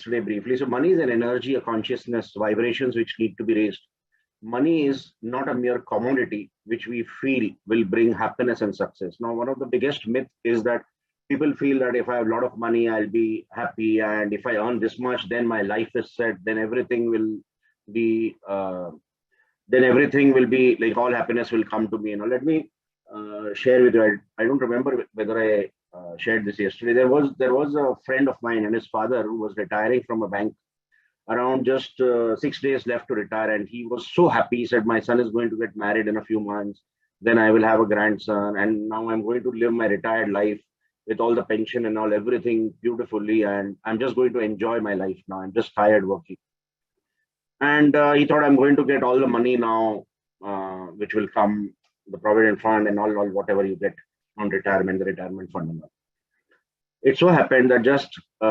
yesterday briefly. So money is an energy, a consciousness, vibrations which need to be raised. Money is not a mere commodity which we feel will bring happiness and success. Now, one of the biggest myths is that people feel that if I have a lot of money, I'll be happy, and if I earn this much, then my life is set. Then everything will be. Then everything will be like all happiness will come to me. Let me share with you. I don't remember whether I shared this yesterday. There was a friend of mine and his father who was retiring from a bank around just 6 days left to retire, and he was so happy. He said, my son is going to get married in a few months, then I will have a grandson, and now I'm going to live my retired life with all the pension and all, everything beautifully, and I'm just going to enjoy my life now. I'm just tired working. And he thought, I'm going to get all the money now, which will come, the provident fund and all whatever you get on retirement, the retirement fund and all. It so happened that just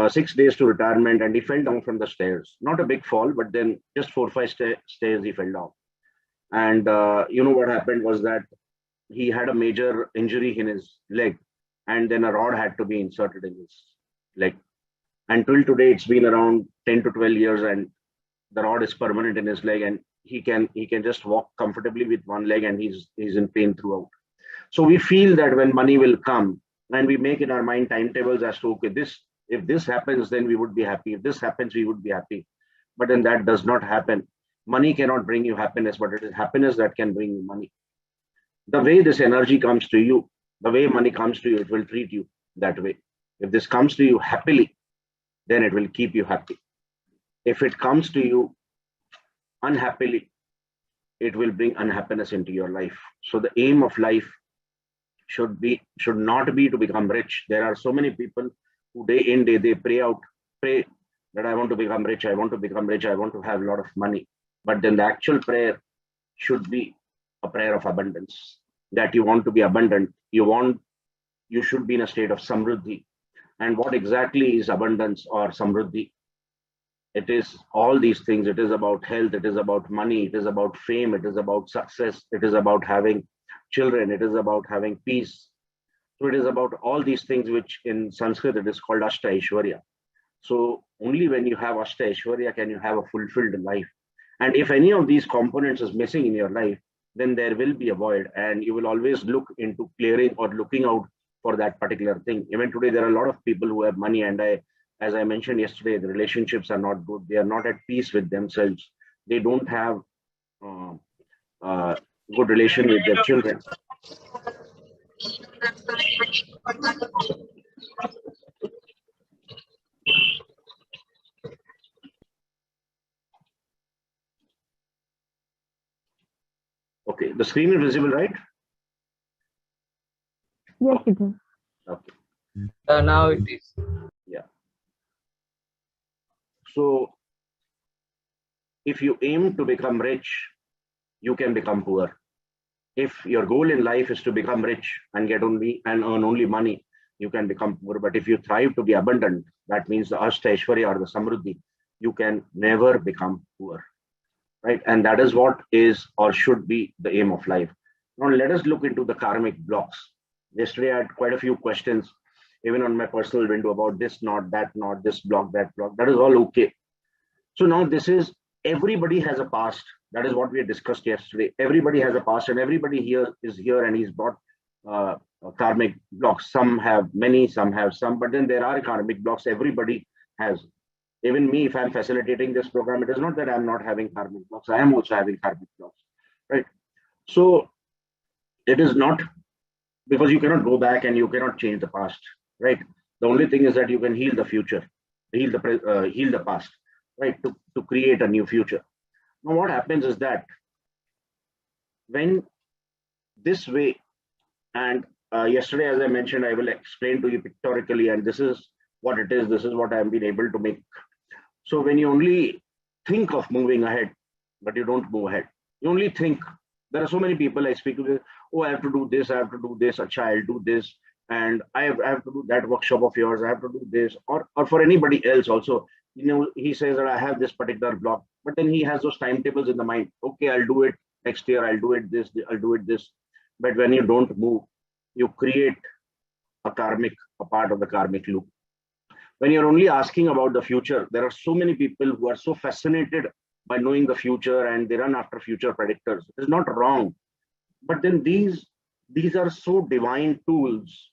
6 days to retirement, and he fell down from the stairs. Not a big fall, but then just 4 or 5 stairs he fell down. And what happened was that he had a major injury in his leg, and then a rod had to be inserted in his leg. And till today, it's been around 10 to 12 years, and the rod is permanent in his leg, and he can just walk comfortably with one leg, and he's in pain throughout. So we feel that when money will come, and we make in our mind timetables as to, okay, if this happens, then we would be happy. If this happens, we would be happy. But then that does not happen. Money cannot bring you happiness, but it is happiness that can bring you money. The way this energy comes to you, the way money comes to you, it will treat you that way. If this comes to you happily, then it will keep you happy. If it comes to you unhappily, it will bring unhappiness into your life. So the aim of life should not be to become rich. There are so many people who day in, day they pray that I want to become rich, I want to become rich, I want to have a lot of money. But then the actual prayer should be a prayer of abundance, that you want to be abundant. You should be in a state of samruddhi. And what exactly is abundance or samruddhi? It is all these things. It is about health, it is about money, it is about fame, it is about success, it is about having children, it is about having peace. So it is about all these things, which in Sanskrit it is called Ashta Aishwarya. So only when you have Ashta Aishwarya can you have a fulfilled life. And if any of these components is missing in your life, then there will be a void, and you will always look into clearing or looking out for that particular thing. Even today, there are a lot of people who have money, and as I mentioned yesterday, the relationships are not good. They are not at peace with themselves. They don't have good relation with their children. Okay, the screen is visible, right? Yes, it is. Okay. Now it is. Yeah. So if you aim to become rich, you can become poor. If your goal in life is to become rich and earn only money, you can become poor. But if you thrive to be abundant, that means the Ashta Aishwarya or the Samruddhi, you can never become poor. Right? And that is what is or should be the aim of life. Now let us look into the karmic blocks. Yesterday I had quite a few questions, even on my personal window, about this knot, that knot, this block, that block. That is all okay. So now everybody has a past. That is what we had discussed yesterday. Everybody has a past, and everybody here is here, and he's brought karmic blocks. Some have many, some have some, but then there are karmic blocks everybody has. Even me, if I'm facilitating this program, it is not that I'm not having karmic blocks. I am also having karmic blocks, right? So it is not, because you cannot go back and you cannot change the past, right? The only thing is that you can heal the future, heal the past, right? To create a new future. Now what happens is that when this way, and yesterday, as I mentioned, I will explain to you pictorially, and this is what it is. This is what I've been able to make. So when you only think of moving ahead, but you don't move ahead, you only think. There are so many people I speak to, oh, I have to do this, I have to do this, Acha, I'll do this, and I have to do that workshop of yours, I have to do this, or for anybody else also. He says that I have this particular block, but then he has those timetables in the mind. Okay, I'll do it next year, I'll do it this, I'll do it this. But when you don't move, you create a part of the karmic loop. When you're only asking about the future, there are so many people who are so fascinated by knowing the future and they run after future predictors. It's not wrong, but then these are so divine tools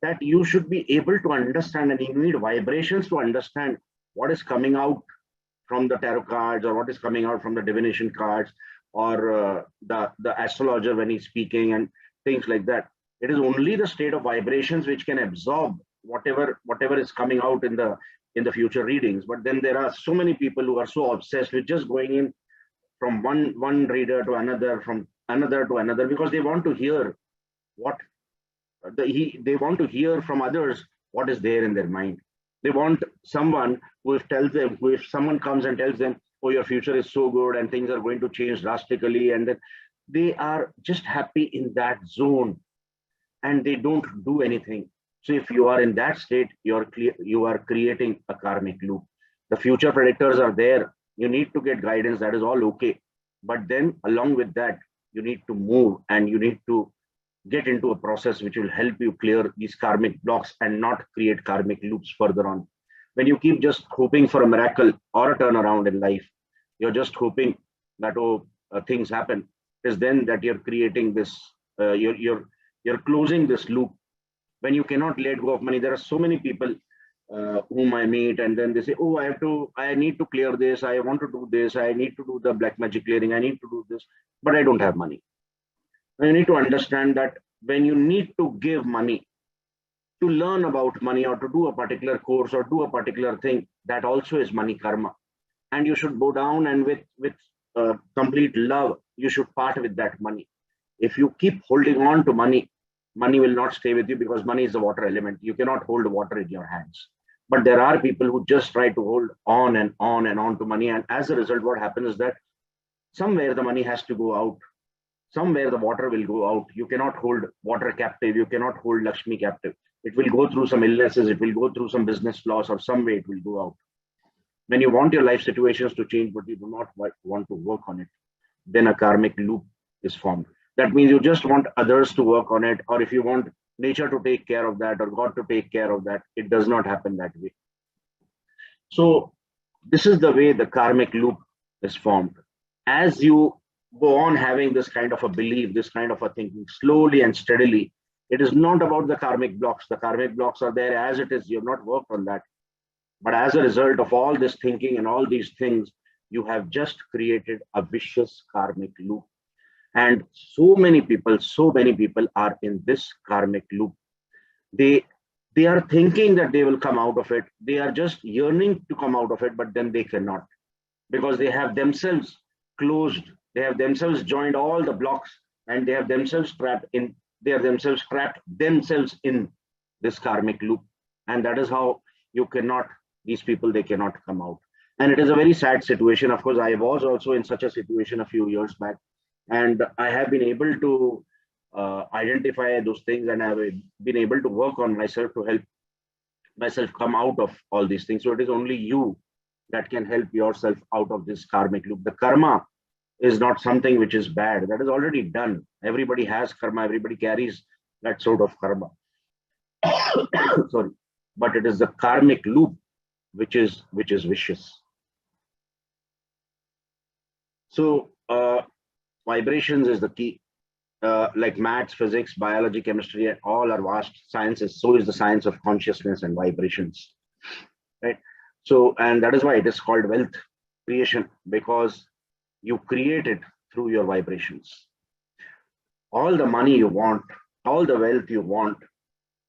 that you should be able to understand, and you need vibrations to understand what is coming out from the tarot cards, or what is coming out from the divination cards, or the astrologer when he's speaking and things like that. It is only the state of vibrations which can absorb whatever is coming out in the future readings. But then there are so many people who are so obsessed with just going in from one reader to another, from another to another, because they want to hear what they want to hear from others what is there in their mind. They want someone who if someone comes and tells them, oh, your future is so good and things are going to change drastically, and then they are just happy in that zone and they don't do anything. So if you are in that state, you are creating a karmic loop. The future predictors are there. You need to get guidance. That is all okay. But then along with that, you need to move and you need to get into a process which will help you clear these karmic blocks and not create karmic loops further on. When you keep just hoping for a miracle or a turnaround in life, you're just hoping that things happen. It is then that you're creating this. You're closing this loop. When you cannot let go of money, there are so many people whom I meet, and then they say, "Oh, I need to clear this. I want to do this. I need to do the black magic clearing. I need to do this, but I don't have money." You need to understand that when you need to give money to learn about money or to do a particular course or do a particular thing, that also is money karma. And you should go down and with complete love, you should part with that money. If you keep holding on to money, money will not stay with you, because money is a water element. You cannot hold water in your hands. But there are people who just try to hold on and on and on to money. And as a result, what happens is that somewhere the money has to go out. Somewhere the water will go out. You cannot hold water captive. You cannot hold Lakshmi captive. It will go through some illnesses. It will go through some business loss, or some way it will go out. When you want your life situations to change, but you do not want to work on it, then a karmic loop is formed. That means you just want others to work on it, or if you want nature to take care of that, or God to take care of that, it does not happen that way. So this is the way the karmic loop is formed. As you go on having this kind of a belief, this kind of a thinking, slowly and steadily, it is not about the karmic blocks. The karmic blocks are there as it is. You have not worked on that. But as a result of all this thinking and all these things, you have just created a vicious karmic loop. And so many people are in this karmic loop. They are thinking that they will come out of it. They are just yearning to come out of it, but then they cannot, because they have themselves closed. They have themselves joined all the blocks, and they have themselves trapped in. They are themselves trapped themselves in this karmic loop, and that is how you cannot. These people, they cannot come out, and it is a very sad situation. Of course, I was also in such a situation a few years back, and I have been able to identify those things, and I've been able to work on myself to help myself come out of all these things. So it is only you that can help yourself out of this karmic loop. The karma is not something which is bad. That is already done. Everybody has karma. Everybody carries that sort of karma. Sorry, but it is the karmic loop which is vicious. So vibrations is the key. Like maths, physics, biology, chemistry, all are vast sciences. So is the science of consciousness and vibrations, right? So, and that is why it is called wealth creation, because you create it through your vibrations. All the money you want, all the wealth you want,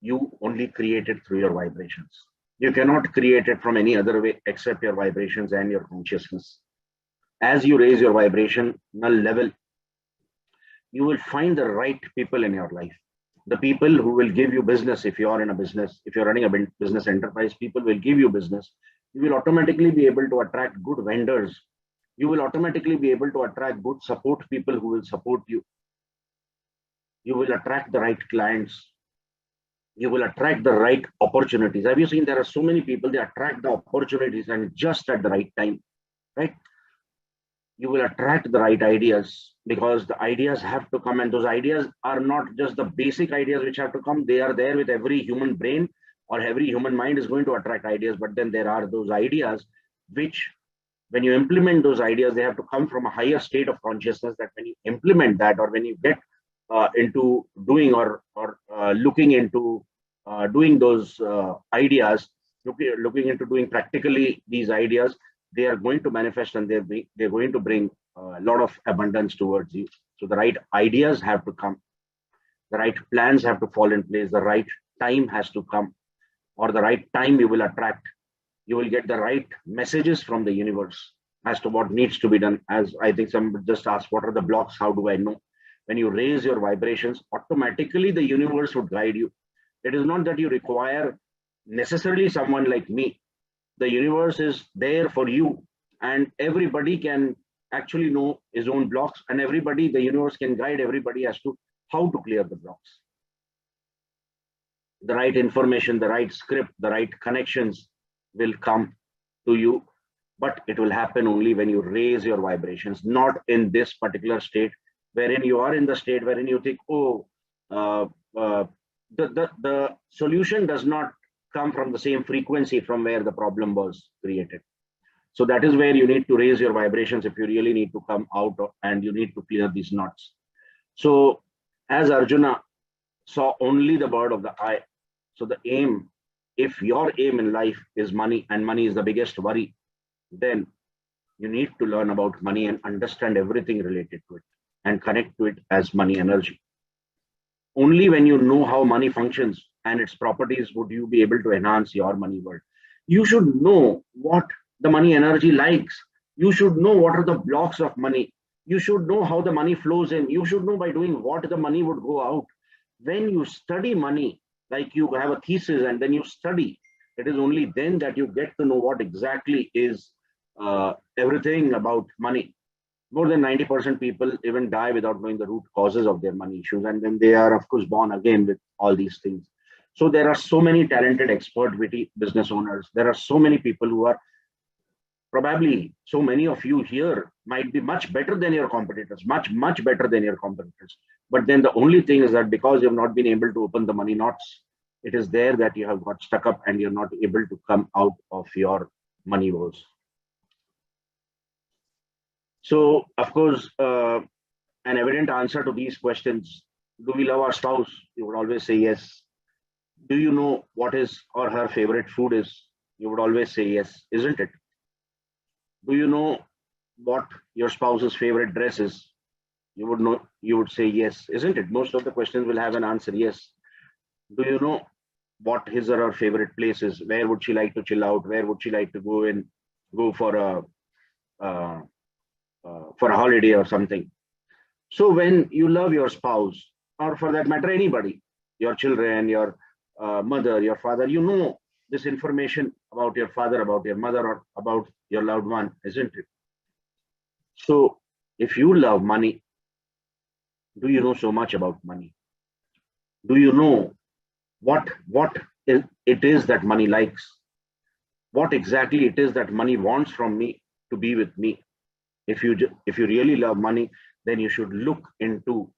you only create it through your vibrations. You cannot create it from any other way except your vibrations and your consciousness. As you raise your vibrational level, you will find the right people in your life. The people who will give you business. If you are in a business, if you're running a business enterprise, people will give you business. You will automatically be able to attract good vendors. You will automatically be able to attract good support people who will support you. You will attract the right clients. You will attract the right opportunities. Have you seen there are so many people, they attract the opportunities and just at the right time, right? You will attract the right ideas, because the ideas have to come, and those ideas are not just the basic ideas which have to come. They are there with every human brain or every human mind is going to attract ideas, but then there are those ideas which, when you implement those ideas, they have to come from a higher state of consciousness, that when you implement that, or when you get into doing or looking into doing those ideas, looking into doing practically these ideas, they are going to manifest, and they're going to bring a lot of abundance towards you. So the right ideas have to come, the right plans have to fall in place, the right time has to come, or the right time you will attract. You will get the right messages from the universe as to what needs to be done. As I think some just asked, what are the blocks? How do I know? When you raise your vibrations, automatically the universe would guide you. It is not that you require necessarily someone like me. The universe is there for you, and everybody can actually know his own blocks, and the universe can guide everybody as to how to clear the blocks. The right information, the right script, the right connections will come to you, but it will happen only when you raise your vibrations, not in this particular state, wherein you are in the state wherein you think, oh, the solution does not come from the same frequency from where the problem was created. So that is where you need to raise your vibrations if you really need to come out and you need to clear these knots. So as Arjuna saw only the bird of the eye, so the aim, if your aim in life is money, and money is the biggest worry, then you need to learn about money and understand everything related to it and connect to it as money energy. Only when you know how money functions and its properties would you be able to enhance your money world. You should know what the money energy likes. You should know what are the blocks of money. You should know how the money flows in. You should know by doing what the money would go out. When you study money, like you have a thesis and then you study, it is only then that you get to know what exactly is everything about money. More than 90% people even die without knowing the root causes of their money issues, and then they are of course born again with all these things. So there are so many talented expert witty business owners. There are so many people who are probably, so many of you here might be much better than your competitors, much better than your competitors. But then the only thing is that because you have not been able to open the money knots, it is there that you have got stuck up and you're not able to come out of your money woes. So, of course, an evident answer to these questions: do we love our spouse? You would always say yes. Do you know what his or her favorite food is? You would always say yes, isn't it? Do you know what your spouse's favorite dress is? You would know, you would say yes, isn't it? Most of the questions will have an answer yes. Do you know what his or her favorite place is? Where would she like to chill out? Where would she like to go for a holiday or something? So when you love your spouse, or for that matter anybody, your children, your mother, your father, you know this information about your father, about your mother, or about your loved one, isn't it? So if you love money, do you know so much about money? Do you know what it is that money likes? What exactly it is that money wants from me to be with me? If you really love money, then you should look into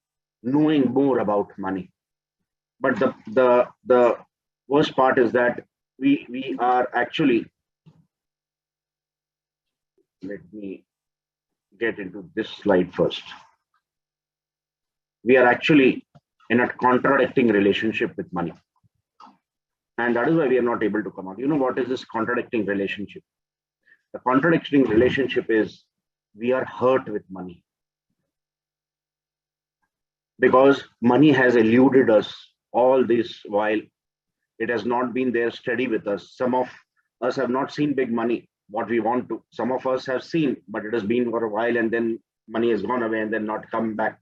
knowing more about money. But the worst part is that we are actually, let me get into this slide first. We are actually in a contradicting relationship with money. And that is why we are not able to come out. You know what is this contradicting relationship? The contradicting relationship is we are hurt with money. Because money has eluded us all this while. It has not been there steady with us. Some of us have not seen big money, what we want to. Some of us have seen, but it has been for a while and then money has gone away and then not come back.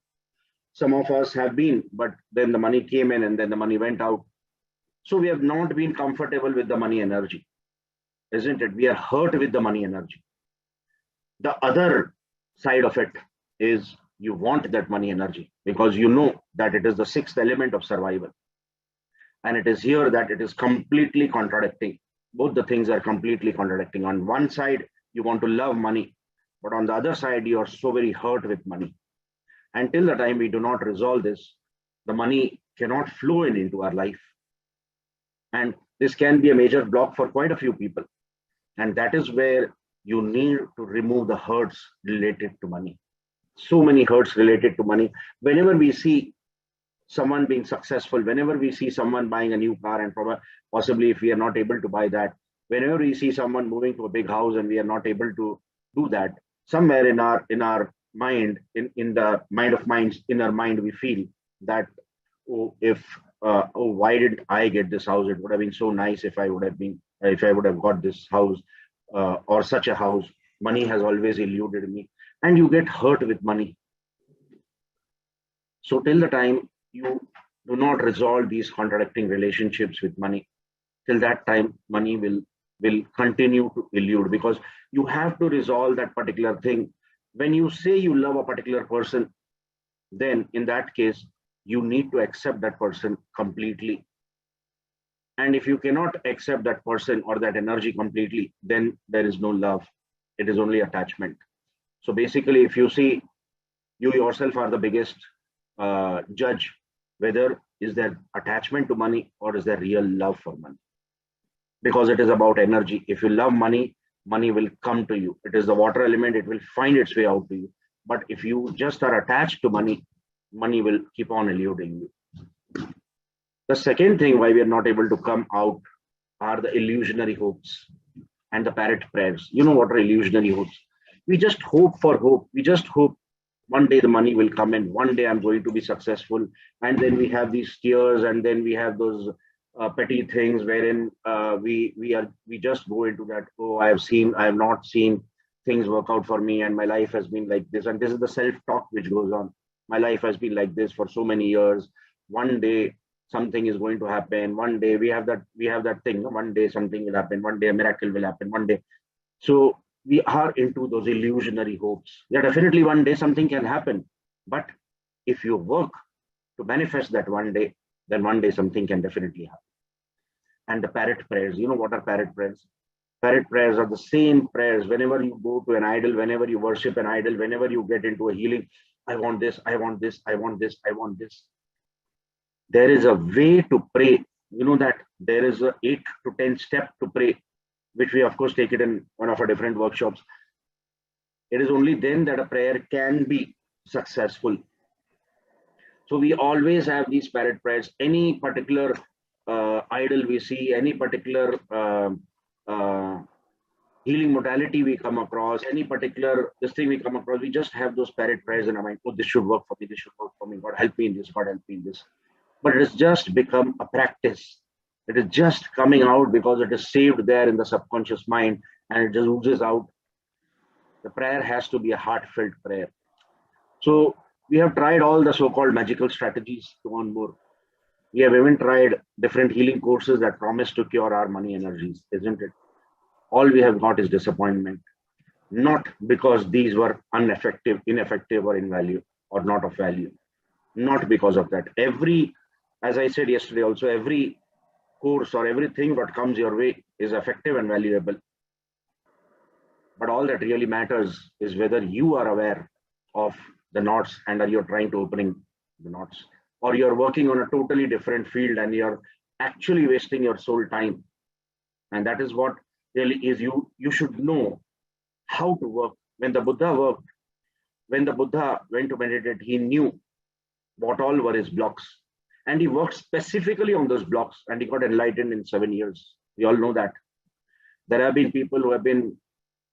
Some of us have been, but then the money came in and then the money went out. So we have not been comfortable with the money energy, isn't it? We are hurt with the money energy. The other side of it is you want that money energy because you know that it is the sixth element of survival. And it is here that it is completely contradicting. Both the things are completely contradicting. On one side, you want to love money, but on the other side, you are so very hurt with money. Until the time we do not resolve this, the money cannot flow into our life. And this can be a major block for quite a few people. And that is where you need to remove the hurts related to money. So many hurts related to money. Whenever we see someone being successful, whenever we see someone buying a new car, and possibly if we are not able to buy that, whenever we see someone moving to a big house and we are not able to do that, somewhere in our mind, in the mind of minds, in our mind, we feel that, oh, why did I get this house? It would have been so nice if I would have got this house, or such a house. Money has always eluded me, and you get hurt with money. So till the time you do not resolve these contradicting relationships with money, till that time money will continue to elude, because you have to resolve that particular thing. When you say you love a particular person, then in that case you need to accept that person completely. And if you cannot accept that person or that energy completely, then there is no love. It is only attachment. So basically, if you see, you yourself are the biggest judge whether is there attachment to money or is there real love for money. Because it is about energy. If you love money, money will come to you. It is the water element, it will find its way out to you. But if you just are attached to money, money will keep on eluding you. The second thing why we are not able to come out are the illusionary hopes and the parrot prayers. You know what are illusionary hopes? We just hope for hope. We just hope one day the money will come in. One day I'm going to be successful. And then we have these tears, and then we have those petty things wherein we just go into that. Oh, I have not seen things work out for me, and my life has been like this. And this is the self-talk which goes on. My life has been like this for so many years. One day something is going to happen. One day we have that thing. One day something will happen. One day a miracle will happen. One day. So we are into those illusionary hopes. Yeah, definitely one day something can happen. But if you work to manifest that one day, then one day something can definitely happen. And the parrot prayers, you know what are parrot prayers? Parrot prayers are the same prayers. Whenever you go to an idol, whenever you worship an idol, whenever you get into a healing, I want this, I want this, I want this, I want this. There is a way to pray. You know that there is a 8 to 10 step to pray, which we of course take it in one of our different workshops. It is only then that a prayer can be successful. So we always have these parrot prayers. Any particular idol we see, any particular healing modality we come across, any particular this thing we come across, we just have those parrot prayers in our mind. Oh, this should work for me. This should work for me. God help me in this. God help me in this. But it has just become a practice. It is just coming out because it is saved there in the subconscious mind, and it just oozes out. The prayer has to be a heartfelt prayer. So we have tried all the so-called magical strategies to earn more. We have even tried different healing courses that promise to cure our money energies, isn't it? All we have got is disappointment. Not because these were ineffective, or invalue, or not of value. Not because of that. As I said yesterday also, every course or everything that comes your way is effective and valuable. But all that really matters is whether you are aware of the knots and are you trying to opening the knots, or you're working on a totally different field and you're actually wasting your soul time. And that is what really is. You should know how to work. When the Buddha worked, when the Buddha went to meditate, he knew what all were his blocks. And he worked specifically on those blocks, and he got enlightened in 7 years. We all know that. There have been people who have been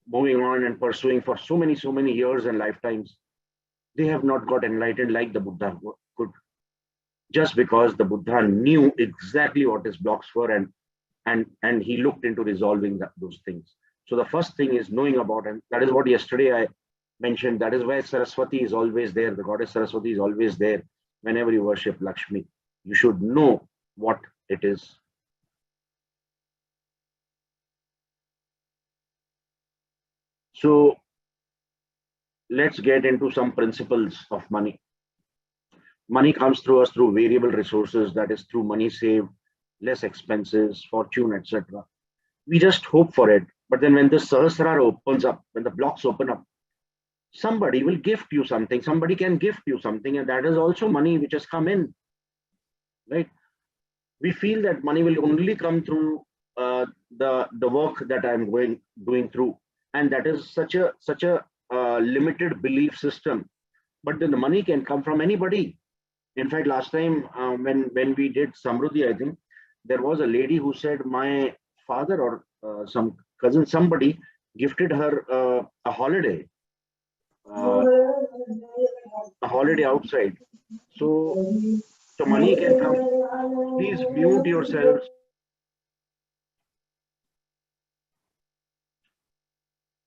moving on and pursuing for so many years and lifetimes. They have not got enlightened like the Buddha could, just because the Buddha knew exactly what his blocks were, and he looked into resolving those things. So the first thing is knowing about, and that is what yesterday I mentioned. That is why Saraswati is always there. The goddess Saraswati is always there whenever you worship Lakshmi. You should know what it is. So let's get into some principles of money. Money comes through us through variable resources, that is through money saved, less expenses, fortune, etc. We just hope for it. But then when the Sahasrara opens up, when the blocks open up, somebody will gift you something. Somebody can gift you something, and that is also money which has come in, right? We feel that money will only come through the work that I'm doing through, and that is such a limited belief system. But then the money can come from anybody. In fact, last time when we did Samruddhi, I think there was a lady who said my father or some cousin, somebody gifted her uh, a holiday outside. So the money can come. Please mute yourselves.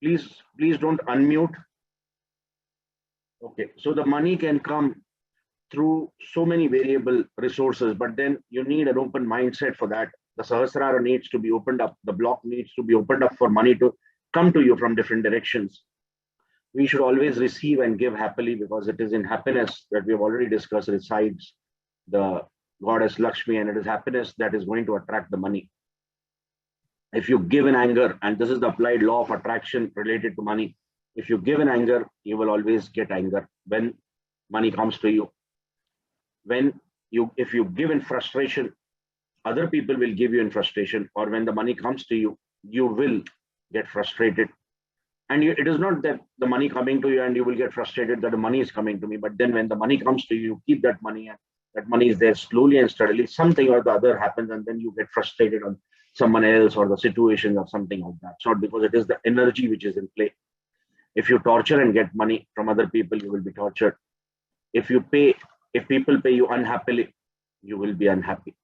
Please don't unmute. Okay. So the money can come through so many variable resources, but then you need an open mindset for that. The Sahasrara needs to be opened up. The block needs to be opened up for money to come to you from different directions. We should always receive and give happily, because it is in happiness that we have already discussed resides the goddess Lakshmi, and it is happiness that is going to attract the money. If you give in anger, and this is the applied law of attraction related to money, if you give in anger, you will always get anger when money comes to you. If you give in frustration, other people will give you in frustration, or when the money comes to you, you will get frustrated. And it is not that the money coming to you and you will get frustrated that the money is coming to me, but then when the money comes to you, you keep that money, and that money is there. Slowly and steadily something or the other happens, and then you get frustrated on someone else or the situation or something like that. It's not because it is the energy which is in play. If you torture and get money from other people, you will be tortured. If people pay you unhappily, you will be unhappy.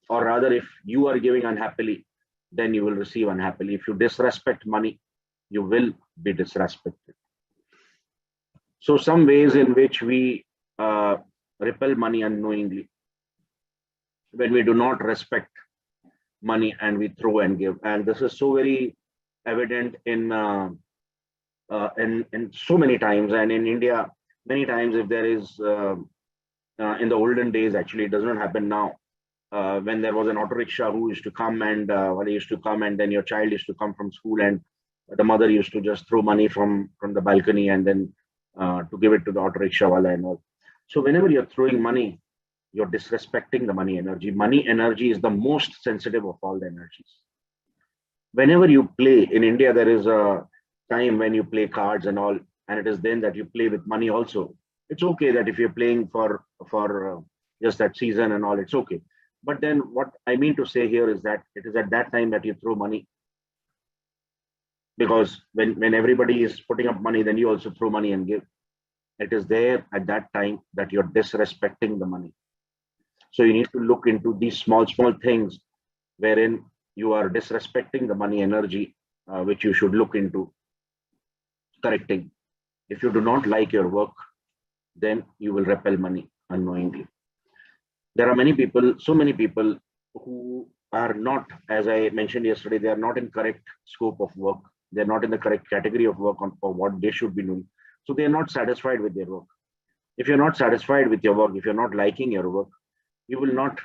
Or rather, if you are giving unhappily, then you will receive unhappily. If you disrespect money, you will be disrespected. So some ways in which we repel money unknowingly, when we do not respect money and we throw and give. And this is so very evident in so many times. And in India, many times, if there is in the olden days, actually, it does not happen now. When there was an auto rickshaw who used to come, and then your child used to come from school, and the mother used to just throw money from the balcony, and then to give it to the auto rickshaw wala and all. So whenever you're throwing money, you're disrespecting the money energy. Money energy is the most sensitive of all the energies. Whenever you play in India, there is a time when you play cards and all, and it is then that you play with money also. It's okay that if you're playing for just that season and all, it's okay. But then what I mean to say here is that it is at that time that you throw money, because when everybody is putting up money, then you also throw money and give. It is there at that time that you're disrespecting the money. So you need to look into these small things wherein you are disrespecting the money energy, which you should look into correcting. If you do not like your work, then you will repel money unknowingly. There are so many people who are not, as I mentioned yesterday, they are not in correct scope of work. They're not in the correct category of work for what they should be doing. So they are not satisfied with their work. If you're not satisfied with your work, if you're not liking your work, you will not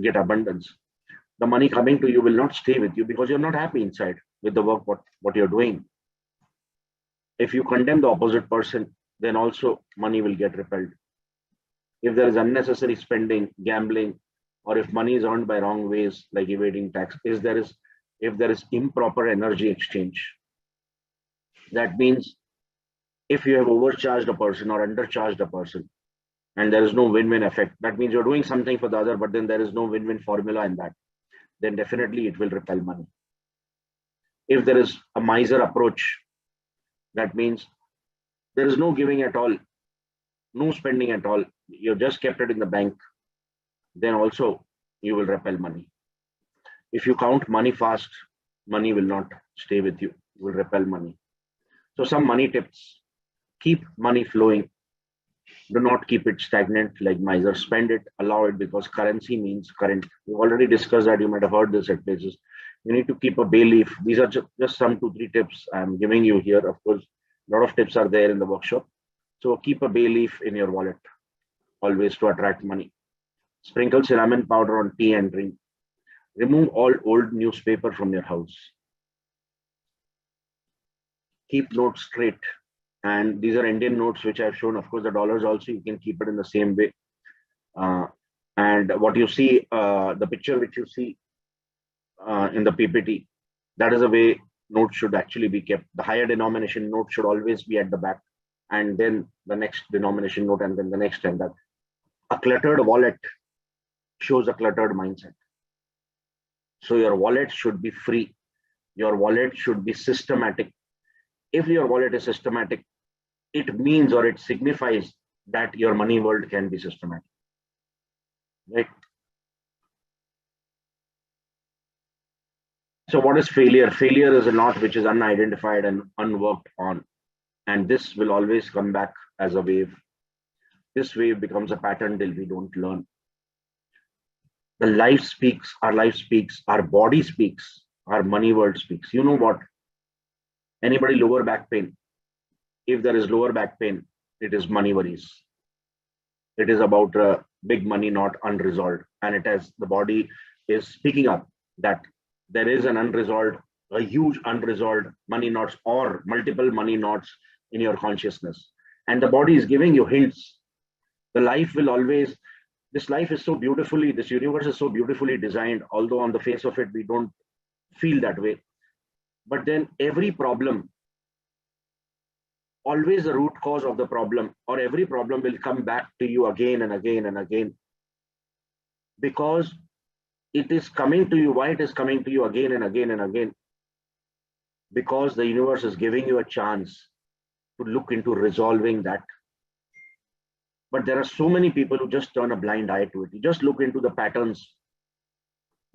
get abundance. The money coming to you will not stay with you because you're not happy inside with the work, what you're doing. If you condemn the opposite person, then also money will get repelled. If there is unnecessary spending, gambling, or if money is earned by wrong ways like evading tax, if there is improper energy exchange, that means if you have overcharged a person or undercharged a person, and there is no win-win effect, that means you're doing something for the other, but then there is no win-win formula in that, then definitely it will repel money. If there is a miser approach, that means there is no giving at all, no spending at all, you've just kept it in the bank, then also you will repel money. If you count money fast, money will not stay with you, you will repel money. So some money tips: keep money flowing. Do not keep it stagnant like miser. Spend it, allow it, because currency means current. We've already discussed that. You might have heard this at places. You need to keep a bay leaf. These are just some 2-3 tips I'm giving you here. Of course, a lot of tips are there in the workshop. So keep a bay leaf in your wallet, always, to attract money. Sprinkle cinnamon powder on tea and drink. Remove all old newspaper from your house. Keep notes straight. And these are Indian notes which I've shown. Of course, the dollars also, you can keep it in the same way. And what you see, the picture which you see in the PPT, that is the way notes should actually be kept. The higher denomination note should always be at the back, and then the next denomination note, and then the next, and that. A cluttered wallet shows a cluttered mindset. So your wallet should be free. Your wallet should be systematic. If your wallet is systematic, it means or it signifies that your money world can be systematic, right? So what is failure? Failure is a knot which is unidentified and unworked on. And this will always come back as a wave. This wave becomes a pattern till we don't learn. The life speaks, our body speaks, our money world speaks. You know what? Anybody lower back pain? If there is lower back pain, it is money worries. It is about big money not unresolved. And it has, the body is speaking up that there is an unresolved, a huge unresolved money knots or multiple money knots in your consciousness. And the body is giving you hints. The life will always, this life is so beautifully, this universe is so beautifully designed, although on the face of it, we don't feel that way. But then every problem, always the root cause of the problem, or every problem will come back to you again and again and again. Because it is coming to you. Why it is coming to you again and again and again? Because the universe is giving you a chance to look into resolving that. But there are so many people who just turn a blind eye to it. You just look into the patterns,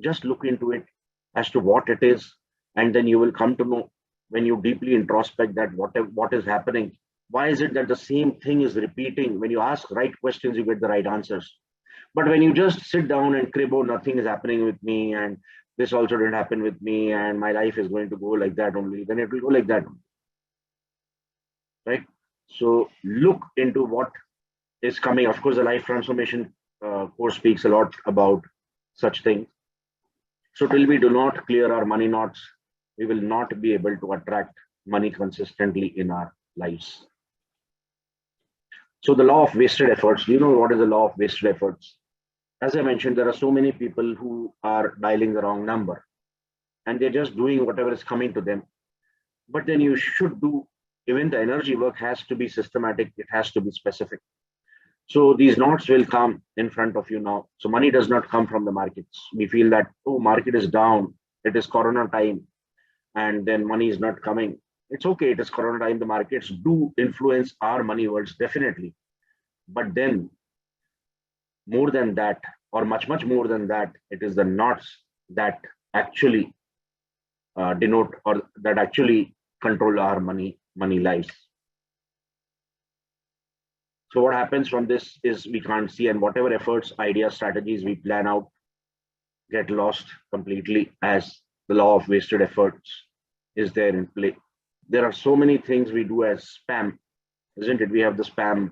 just look into it as to what it is, and then you will come to know, when you deeply introspect, that what is happening. Why is it that the same thing is repeating? When you ask right questions, you get the right answers. But when you just sit down and crib, oh, nothing is happening with me, and this also didn't happen with me, and my life is going to go like that only, then it will go like that, right? So look into what is coming. Of course, the life transformation course speaks a lot about such things. So till we do not clear our money knots, we will not be able to attract money consistently in our lives. So the law of wasted efforts. Do you know what is the law of wasted efforts? As I mentioned, there are so many people who are dialing the wrong number, and they're just doing whatever is coming to them. But then you should do, even the energy work has to be systematic, it has to be specific. So these knots will come in front of you now. So money does not come from the markets. We feel that, oh, market is down, it is Corona time, and then money is not coming. It's okay, it is Corona time. The markets do influence our money worlds, definitely. But then more than that, or much more than that, it is the knots that actually denote, or that actually control our money lives. So what happens from this is we can't see, and whatever efforts, ideas, strategies we plan out get lost completely, as the law of wasted efforts is there in play. There are so many things we do as spam, isn't it? We have the spam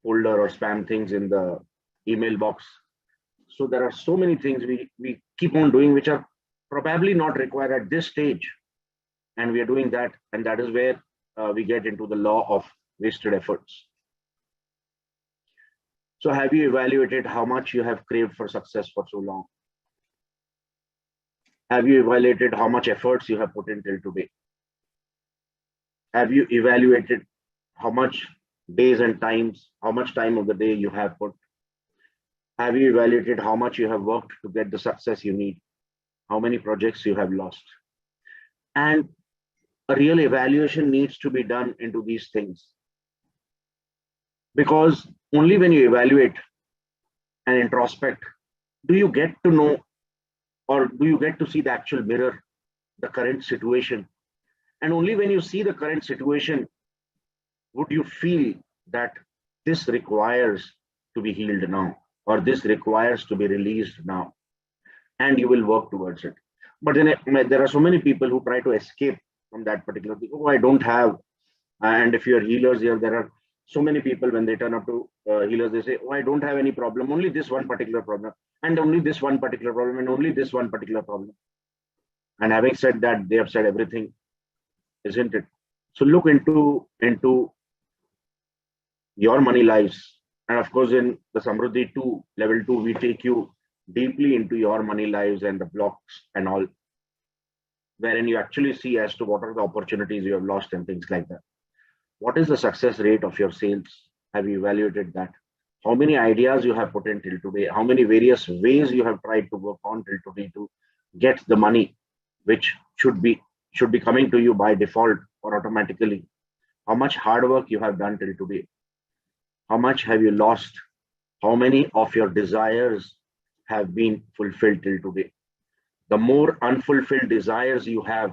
folder or spam things in the email box. So there are so many things we keep on doing which are probably not required at this stage, and we are doing that, and that is where we get into the law of wasted efforts. So have you evaluated how much you have craved for success for so long? Have you evaluated how much efforts you have put in till today? Have you evaluated how much days and times, how much time of the day you have put? Have you evaluated how much you have worked to get the success you need? How many projects you have lost? And a real evaluation needs to be done into these things. Because only when you evaluate and introspect, do you get to know, or do you get to see the actual mirror, the current situation. And only when you see the current situation, would you feel that this requires to be healed now, or this requires to be released now, and you will work towards it. But then there are so many people who try to escape from that particular thing. Oh, I don't have. And if you're healers here, there are so many people, when they turn up to healers, they say, oh, I don't have any problem, only this one particular problem, and only this one particular problem, and only this one particular problem. And having said that, they have said everything, isn't it? So look into your money lives. And of course, in the Samruddhi 2, level 2, we take you deeply into your money lives and the blocks and all, wherein you actually see as to what are the opportunities you have lost and things like that. What is the success rate of your sales? Have you evaluated that? How many ideas you have put in till today? How many various ways you have tried to work on till today to get the money which should be coming to you by default or automatically? How much hard work you have done till today? How much have you lost? How many of your desires have been fulfilled till today? The more unfulfilled desires you have,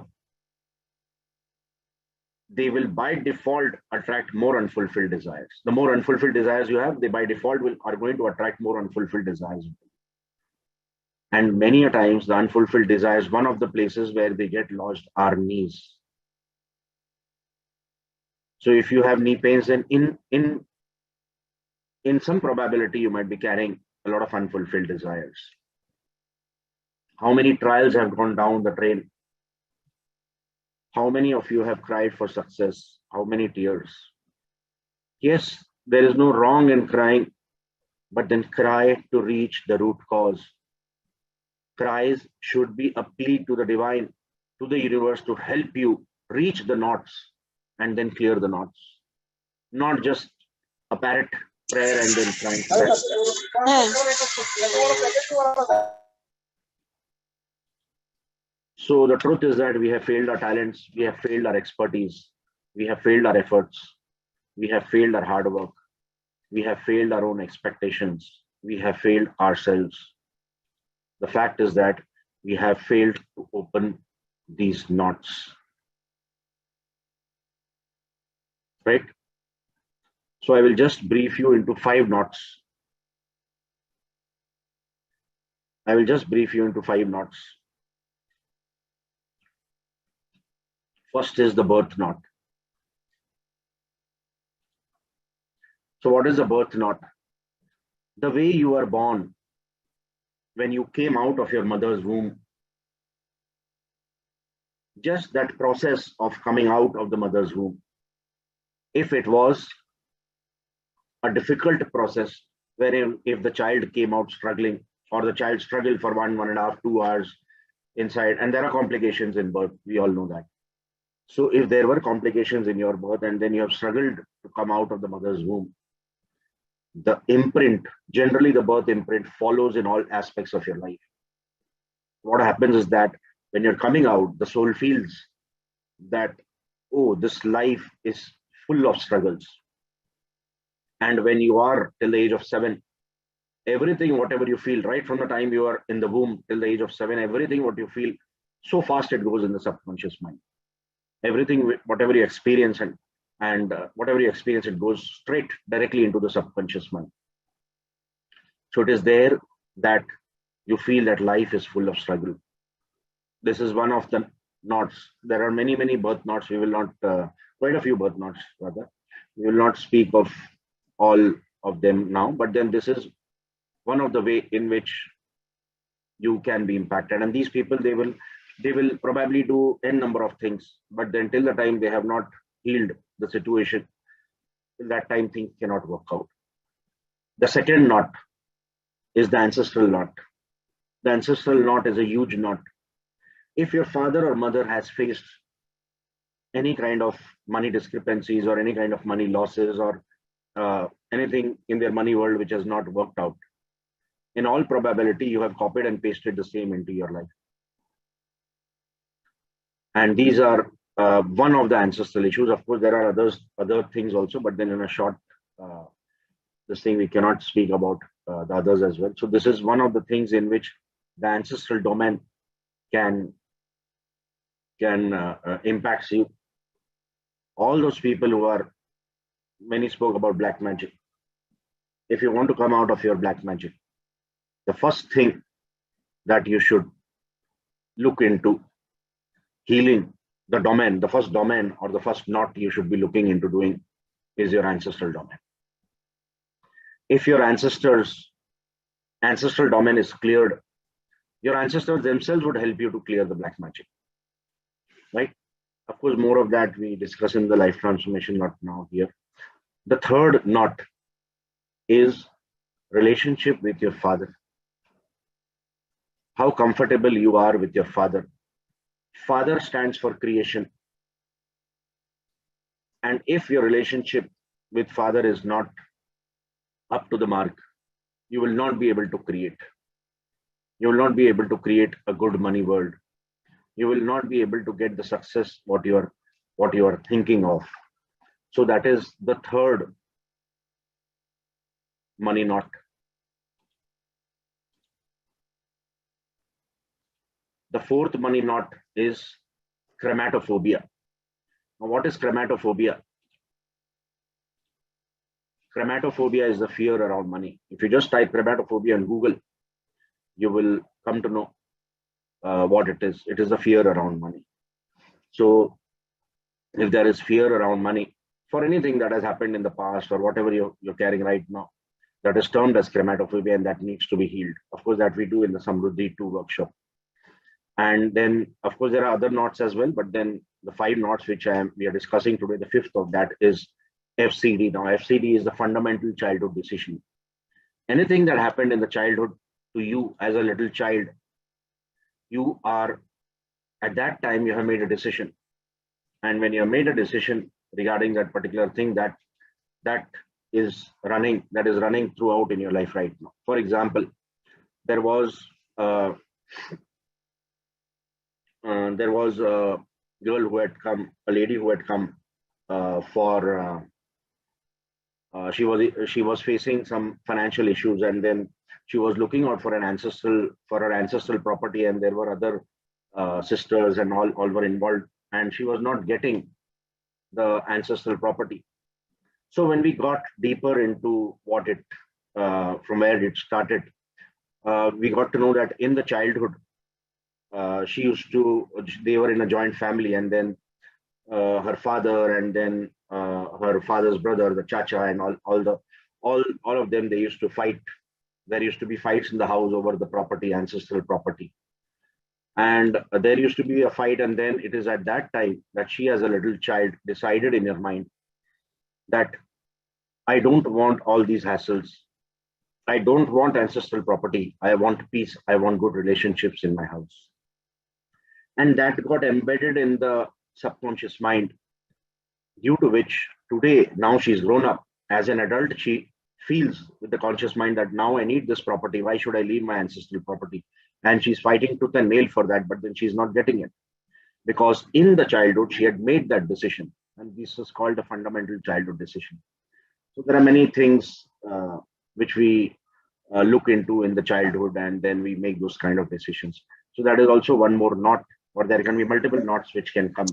they will by default attract more unfulfilled desires. The more unfulfilled desires you have, they by default are going to attract more unfulfilled desires. And many a times, the unfulfilled desires, one of the places where they get lodged are knees. So if you have knee pains, then in some probability, you might be carrying a lot of unfulfilled desires. How many trials have gone down the drain? How many of you have cried for success? How many tears? Yes, there is no wrong in crying, but then cry to reach the root cause. Cries should be a plea to the divine, to the universe to help you reach the knots and then clear the knots. Not just a parrot prayer and then crying. So the truth is that we have failed our talents, we have failed our expertise, we have failed our efforts, we have failed our hard work, we have failed our own expectations, we have failed ourselves. The fact is that we have failed to open these knots. Right? So I will just brief you into 5 knots. I will just brief you into 5 knots. First is the birth knot. So what is the birth knot? The way you are born, when you came out of your mother's womb, just that process of coming out of the mother's womb, if it was a difficult process, wherein if the child came out struggling, or the child struggled for 1.5, 2 hours inside, and there are complications in birth, we all know that. So if there were complications in your birth and then you have struggled to come out of the mother's womb, the imprint, generally the birth imprint, follows in all aspects of your life. What happens is that when you're coming out, the soul feels that, oh, this life is full of struggles. And when you are till the age of 7, everything, whatever you feel, right from the time you are in the womb till the age of 7, everything what you feel, so fast it goes in the subconscious mind. Everything, whatever you experience and whatever you experience, it goes straight directly into the subconscious mind. So it is there that you feel that life is full of struggle. This is one of the knots. There are many, many birth knots. We will not, quite a few birth knots rather. We will not speak of all of them now, but then this is one of the way in which you can be impacted. And these people, they will probably do n number of things, but then till the time they have not healed the situation, till that time things cannot work out. The second knot is the ancestral knot. The ancestral knot is a huge knot. If your father or mother has faced any kind of money discrepancies or any kind of money losses or anything in their money world which has not worked out, in all probability, you have copied and pasted the same into your life. And these are one of the ancestral issues. Of course, there are other things also, but then in a short this thing we cannot speak about the others as well. So this is one of the things in which the ancestral domain can impacts you. All those people who are, many spoke about black magic. If you want to come out of your black magic, the first thing that you should look into healing the domain, the first domain or the first knot you should be looking into doing is your ancestral domain. If your ancestral domain is cleared, your ancestors themselves would help you to clear the black magic, right? Of course, more of that we discuss in the life transformation, not now here. The third knot is relationship with your father. How comfortable you are with your father. Father stands for creation. And if your relationship with father is not up to the mark, you will not be able to create. You will not be able to create a good money world. You will not be able to get the success what you are thinking of. So that is the third money knot. The fourth money knot is chromatophobia. Now, what is chromatophobia? Chromatophobia is the fear around money. If you just type chromatophobia on Google, you will come to know what it is. It is the fear around money. So if there is fear around money for anything that has happened in the past or whatever you're carrying right now, that is termed as chromatophobia, and that needs to be healed. Of course, that we do in the Samruddhi 2 workshop. And then, of course, there are other knots as well, but then the 5 knots which we are discussing today, the fifth of that is FCD. Now, FCD is the fundamental childhood decision. Anything that happened in the childhood to you as a little child, you are, at that time, you have made a decision. And when you have made a decision regarding that particular thing, that is running throughout in your life right now. For example, there was a girl who had come, a lady who had come she was facing some financial issues, and then she was looking out for her ancestral property, and there were other sisters and all were involved, and she was not getting the ancestral property. So when we got deeper into from where it started, we got to know that in the childhood, they were in a joint family, and then her father, and then her father's brother, the chacha, and all of them, they used to fight. There used to be fights in the house over the property, ancestral property. And there used to be a fight, and then it is at that time that she, as a little child, decided in her mind that I don't want all these hassles. I don't want ancestral property. I want peace. I want good relationships in my house. And that got embedded in the subconscious mind, due to which today, now she's grown up. As an adult, she feels with the conscious mind that now I need this property. Why should I leave my ancestral property? And she's fighting tooth and nail for that, but then she's not getting it. Because in the childhood, she had made that decision. And this is called a fundamental childhood decision. So there are many things which we look into in the childhood, and then we make those kind of decisions. So that is also one more knot, or there can be multiple knots which can come